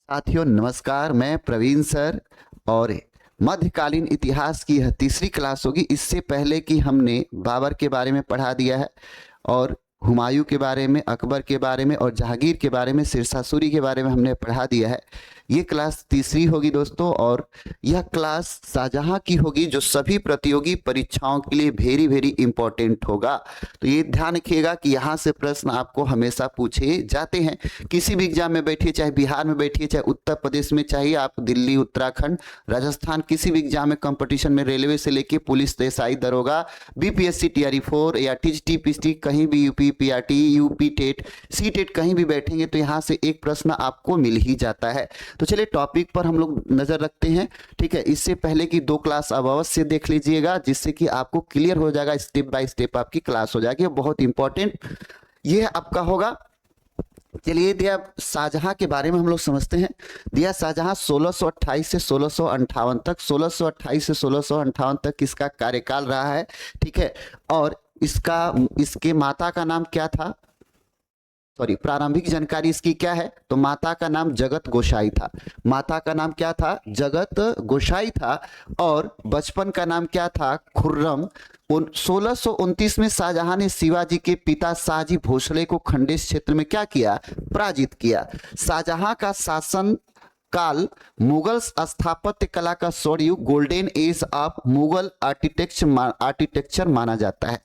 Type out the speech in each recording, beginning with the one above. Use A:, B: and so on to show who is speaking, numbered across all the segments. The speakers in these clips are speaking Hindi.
A: साथियों नमस्कार, मैं प्रवीण सर और मध्यकालीन इतिहास की यह तीसरी क्लास होगी। इससे पहले कि हमने बाबर के बारे में पढ़ा दिया है और हुमायूं के बारे में, अकबर के बारे में और जहांगीर के बारे में, शेरशाह सूरी के बारे में हमने पढ़ा दिया है। ये क्लास तीसरी होगी दोस्तों और यह क्लास शाहजहां की होगी जो सभी प्रतियोगी परीक्षाओं के लिए वेरी वेरी इंपॉर्टेंट होगा। तो ये ध्यान रखिएगा कि यहाँ से प्रश्न आपको हमेशा पूछे जाते हैं। किसी भी एग्जाम में बैठिए, चाहे बिहार में बैठिए, चाहे उत्तर प्रदेश में, चाहे आप दिल्ली, उत्तराखंड, राजस्थान, किसी भी एग्जाम में कंपटीशन में, रेलवे से लेके पुलिस, एसआई, दरोगा, बीपीएससी, टीआरई 4 या टीजीटी, पीएसटी, कहीं भी UP, PRT, UP TET, CTET, कहीं भी बैठेंगे तो यहाँ से एक प्रश्न आपको मिल ही जाता है। तो चलिए टॉपिक पर हम लोग नजर रखते हैं। ठीक है, इससे पहले की 2 क्लास अब अवश्य देख लीजिएगा जिससे कि आपको क्लियर हो जाएगा, स्टेप बाय स्टेप आपकी क्लास हो जाएगी। बहुत इंपॉर्टेंट ये आपका होगा। चलिए दिया शाहजहां के बारे में हम लोग समझते हैं। दिया शाहजहां 1628 से 1658 तक, 1628 से 1658 तक इसका कार्यकाल रहा है। ठीक है, और इसके माता का नाम क्या था? प्रारंभिक जानकारी इसकी क्या है? तो माता का नाम जगत गोसाई था। माता का नाम क्या था? जगत गोसाई था। और बचपन का नाम क्या था? खुर्रम। 1629 में शाहजहां ने शिवाजी के पिता शाहजी भोसले को खंडेश क्षेत्र में क्या किया? पराजित किया। शाहजहां का शासन काल मुगल स्थापत्य कला का स्वर्णयुग, golden age of Mughal architecture माना जाता है।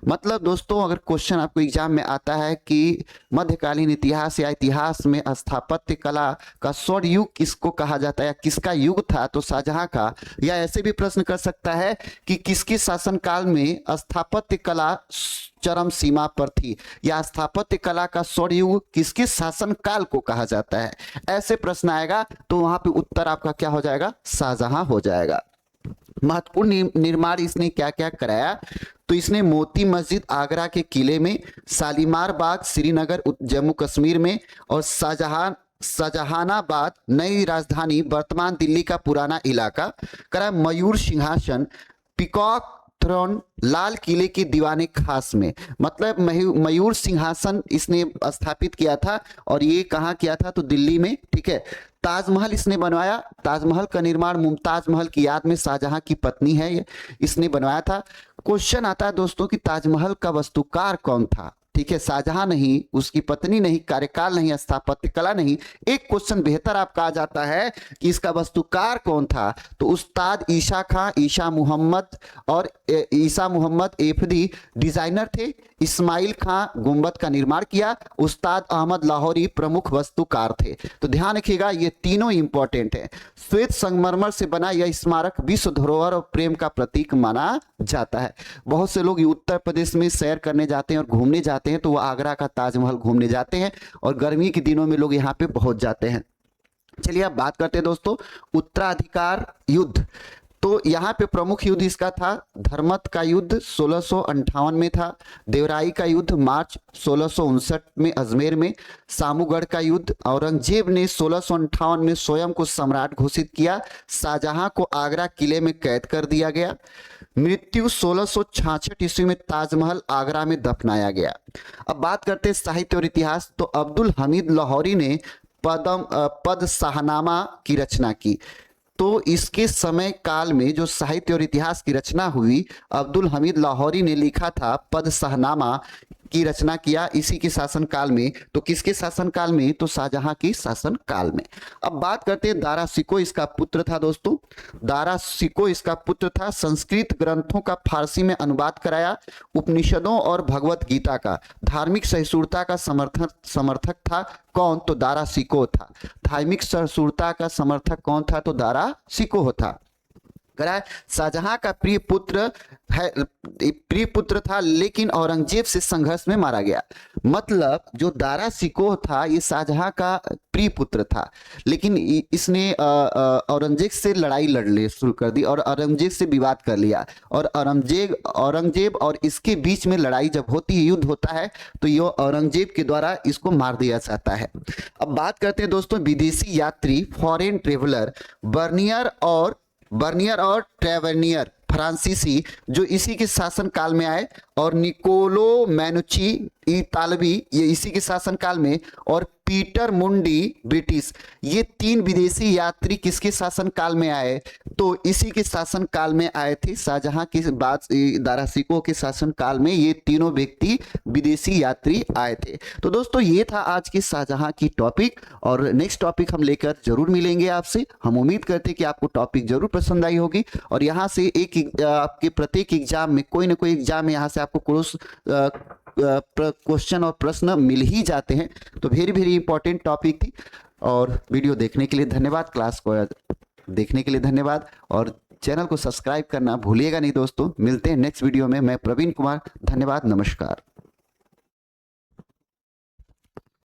A: मतलब दोस्तों अगर क्वेश्चन आपको एग्जाम में आता है कि मध्यकालीन इतिहास या इतिहास में स्थापत्य कला का स्वर्णयुग किसको कहा जाता है या किसका युग था, तो शाहजहां का। या ऐसे भी प्रश्न कर सकता है कि किसके शासनकाल में स्थापत्य कला चरम सीमा पर थी, या स्थापत्य कला का स्वर्णयुग किसके शासनकाल को कहा जाता है। ऐसे प्रश्न आएगा तो वहां पे उत्तर आपका क्या हो जाएगा? शाहजहां हो जाएगा। महत्वपूर्ण निर्माण इसने क्या क्या कराया? तो इसने मोती मस्जिद आगरा के किले में, शालीमार बाग श्रीनगर जम्मू कश्मीर में, और शाहजहानाबाद नई राजधानी वर्तमान दिल्ली का पुराना इलाका करा। मयूर सिंहासन, पीकॉक थ्रोन, लाल किले की दीवाने खास में, मतलब मयूर सिंहासन इसने स्थापित किया था और ये कहाँ किया था? तो दिल्ली में। ठीक है, ताजमहल इसने बनवाया। ताजमहल का निर्माण मुमताज महल की याद में, शाहजहां की पत्नी है ये, इसने बनवाया था। क्वेश्चन आता है दोस्तों कि ताजमहल का वास्तुकार कौन था? ठीक है, शाहजहां नहीं, उसकी पत्नी नहीं, कार्यकाल नहीं, स्थापत्य कला नहीं। एक क्वेश्चन बेहतर आपका आ जाता है कि इसका वास्तुकार कौन था? तो उस्ताद ईसा खां, ईसा मुहम्मद एफदी डिजाइनर थे। इस्माइल खां गुंबद का निर्माण किया। उस्ताद अहमद लाहौरी प्रमुख वास्तुकार थे। तो ध्यान रखिएगा ये तीनों इंपॉर्टेंट है। श्वेत संगमरमर से बना यह स्मारक विश्व धरोहर और प्रेम का प्रतीक माना जाता है। बहुत से लोग उत्तर प्रदेश में सैर करने जाते हैं और घूमने जाते हैं तो वो आगरा का ताजमहल घूमने जाते हैं और गर्मी के दिनों में लोग यहाँ पे पहुंच जाते हैं। चलिए अब बात करते हैं दोस्तों उत्तराधिकार युद्ध। तो यहाँ पे प्रमुख युद्ध इसका था धर्मत का युद्ध 1658 में था। देवराई का युद्ध मार्च 1659 में अजमेर में। सामूगढ़ का युद्ध, औरंगजेब ने 1658 में स्वयं को सम्राट घोषित किया। शाहजहां को आगरा किले में कैद कर दिया गया। मृत्यु 1666 ईस्वी में ताजमहल आगरा में दफनाया गया। अब बात करते हैं साहित्य और इतिहास। तो अब्दुल हमीद लाहौरी ने पद शाहनामा की रचना की। तो इसके समय काल में जो साहित्य और इतिहास की रचना हुई, अब्दुल हमीद लाहौरी ने लिखा था, पद शाहनामा की रचना किया इसी के शासनकाल में। तो किसके शासनकाल में? तो शाहजहां के शासनकाल में। अब बात करते हैं दारा शिकोह इसका पुत्र था दोस्तों। दारा शिकोह इसका पुत्र था। संस्कृत ग्रंथों का फारसी में अनुवाद कराया। उपनिषदों और भगवत गीता का धार्मिक सहिष्णुता का समर्थक था। कौन? तो दारा शिकोह था। धार्मिक सहिष्णुता का समर्थक कौन था? तो दारा शिकोह था। शाहजहां का प्रिय पुत्र था लेकिन औरंगजेब से संघर्ष में मारा गया। मतलब जो दारा शिकोह था ये शाहजहां का प्रिय पुत्र था, लेकिन इसने औरंगजेब से लड़ाई लड़ने शुरू कर दी और औरंगजेब से विवाद कर लिया। और औरंगजेब और इसके बीच में लड़ाई जब होती है, युद्ध होता है, तो ये औरंगजेब के द्वारा इसको मार दिया जाता है। अब बात करते हैं दोस्तों विदेशी यात्री, फॉरेन ट्रेवलर बर्नियर और ट्रेवेनियर फ्रांसीसी जो इसी के शासन काल में आए और निकोलो मैनुची इतालवी ये इसी के शासनकाल में, और पीटर मुंडी ब्रिटिश, ये 3 विदेशी यात्री किसके शासनकाल में आए? तो इसी के शासनकाल में आए थे। शाहजहां के बाद दारा सिकोह के शासनकाल में ये तीनों व्यक्ति विदेशी यात्री आए थे। तो दोस्तों ये था आज के शाहजहां की टॉपिक, और नेक्स्ट टॉपिक हम लेकर जरूर मिलेंगे आपसे। हम उम्मीद करते हैं कि आपको टॉपिक जरूर पसंद आई होगी, और यहाँ से आपके प्रत्येक एग्जाम में कोई ना कोई एग्जाम में यहाँ से आपको क्वेश्चन और प्रश्न मिल ही जाते हैं। तो वेरी वेरी इंपॉर्टेंट टॉपिक थी। और वीडियो देखने के लिए धन्यवाद, क्लास को देखने के लिए धन्यवाद, और चैनल को सब्सक्राइब करना भूलिएगा नहीं दोस्तों। मिलते हैं नेक्स्ट वीडियो में। मैं प्रवीण कुमार, धन्यवाद, नमस्कार।